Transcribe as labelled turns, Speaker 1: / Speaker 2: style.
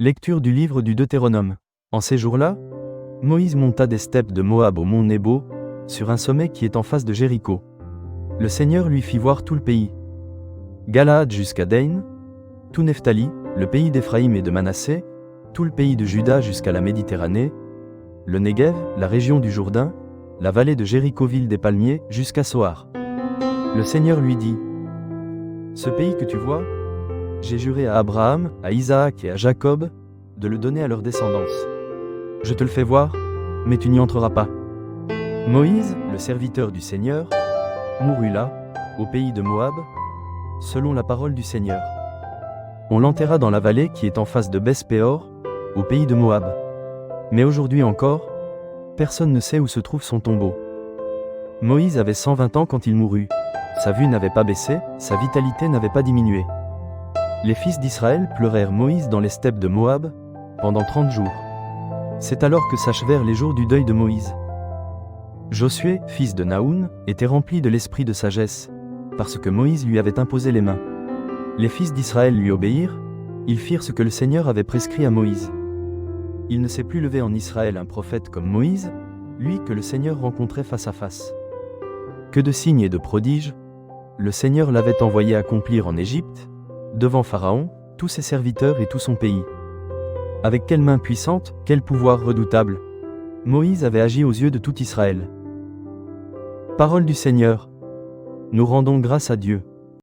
Speaker 1: Lecture du livre du Deutéronome. En ces jours-là, Moïse monta des steppes de Moab au mont Nebo, sur un sommet qui est en face de Jéricho. Le Seigneur lui fit voir tout le pays. Galaad jusqu'à Dain, tout Nephtali, le pays d'Éphraïm et de Manassé, tout le pays de Juda jusqu'à la Méditerranée, le Néguev, la région du Jourdain, la vallée de Jéricho, ville des palmiers, jusqu'à Soar. Le Seigneur lui dit: Ce pays que tu vois, j'ai juré à Abraham, à Isaac et à Jacob de le donner à leur descendance. Je te le fais voir, mais tu n'y entreras pas. Moïse, le serviteur du Seigneur, mourut là, au pays de Moab, selon la parole du Seigneur. On l'enterra dans la vallée qui est en face de Beth-péor, au pays de Moab. Mais aujourd'hui encore, personne ne sait où se trouve son tombeau. Moïse avait 120 ans quand il mourut. Sa vue n'avait pas baissé, sa vitalité n'avait pas diminué. Les fils d'Israël pleurèrent Moïse dans les steppes de Moab, pendant 30 jours. C'est alors que s'achevèrent les jours du deuil de Moïse. Josué, fils de Naoun, était rempli de l'esprit de sagesse, parce que Moïse lui avait imposé les mains. Les fils d'Israël lui obéirent, ils firent ce que le Seigneur avait prescrit à Moïse. Il ne s'est plus levé en Israël un prophète comme Moïse, lui que le Seigneur rencontrait face à face. Que de signes et de prodiges, le Seigneur l'avait envoyé accomplir en Égypte, devant Pharaon, tous ses serviteurs et tout son pays. Avec quelle main puissante, quel pouvoir redoutable, Moïse avait agi aux yeux de tout Israël. Parole du Seigneur. Nous rendons grâce à Dieu.